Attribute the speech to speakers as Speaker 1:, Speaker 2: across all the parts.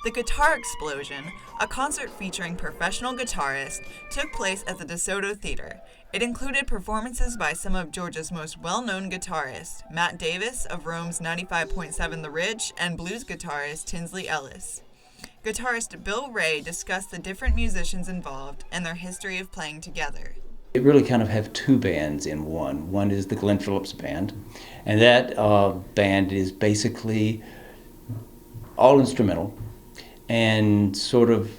Speaker 1: The Guitar Explosion, a concert featuring professional guitarists, took place at the DeSoto Theater. It included performances by some of Georgia's most well-known guitarists, Matt Davis of Rome's 95.7 The Ridge, and blues guitarist Tinsley Ellis. Guitarist Bill Ray discussed the different musicians involved and their history of playing together.
Speaker 2: It really kind of have two bands in one. One is the Glenn Phillips Band, and that band is basically all instrumental and sort of,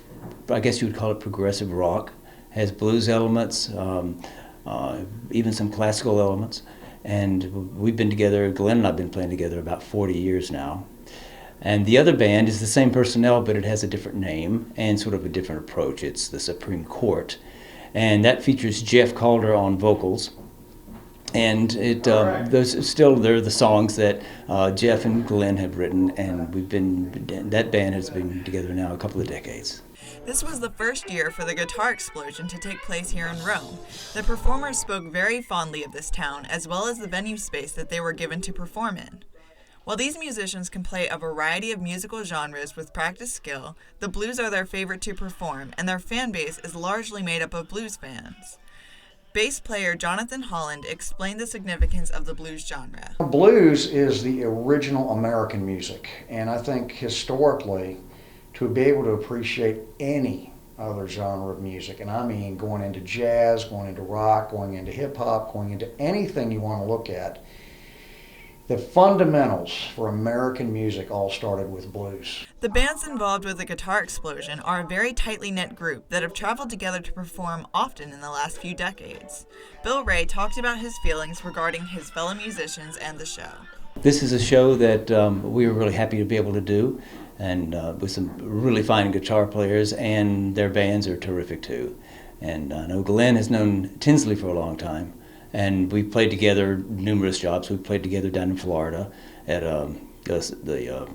Speaker 2: I guess you would call it progressive rock, has blues elements, even some classical elements. And we've been together, Glenn and I have been playing together about 40 years now. And the other band is the same personnel, but it has a different name and sort of a different approach. It's the Supreme Court. And that features Jeff Calder on vocals. And they're the songs that Jeff and Glenn have written, and that band has been together now a couple of decades.
Speaker 1: This was the first year for the Guitar Explosion to take place here in Rome. The performers spoke very fondly of this town, as well as the venue space that they were given to perform in. While these musicians can play a variety of musical genres with practiced skill, the blues are their favorite to perform, and their fan base is largely made up of blues fans. Bass player Jonathan Holland explained the significance of the blues genre.
Speaker 3: Blues is the original American music, and I think historically, to be able to appreciate any other genre of music, and I mean going into jazz, going into rock, going into hip-hop, going into anything you want to look at, the fundamentals for American music all started with blues.
Speaker 1: The bands involved with the Guitar Explosion are a very tightly knit group that have traveled together to perform often in the last few decades. Bill Ray talked about his feelings regarding his fellow musicians and the show.
Speaker 2: This is a show that we were really happy to be able to do, and with some really fine guitar players, and their bands are terrific too. And I know Glenn has known Tinsley for a long time. And we've played together numerous jobs. We played together down in Florida at the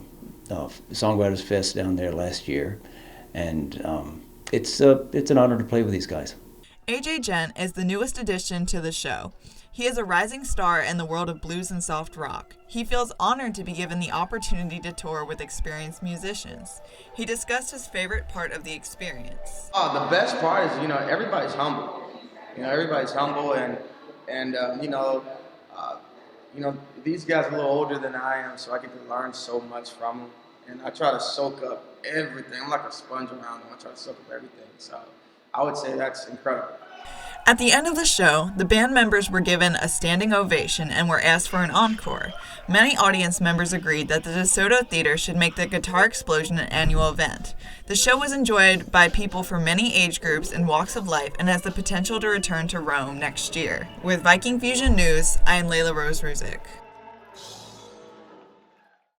Speaker 2: Songwriters Fest down there last year, and it's an honor to play with these guys.
Speaker 1: AJ Gent is the newest addition to the show. He is a rising star in the world of blues and soft rock. He feels honored to be given the opportunity to tour with experienced musicians. He discussed his favorite part of the experience.
Speaker 4: The best part is, everybody's humble. Everybody's humble, and these guys are a little older than I am, so I get to learn so much from them. And I try to soak up everything. I'm like a sponge around them. I try to soak up everything. So I would say that's incredible.
Speaker 1: At the end of the show, the band members were given a standing ovation and were asked for an encore. Many audience members agreed that the DeSoto Theater should make the Guitar Explosion an annual event. The show was enjoyed by people from many age groups and walks of life and has the potential to return to Rome next year. With Viking Fusion News, I am Layla Rose Ruzick.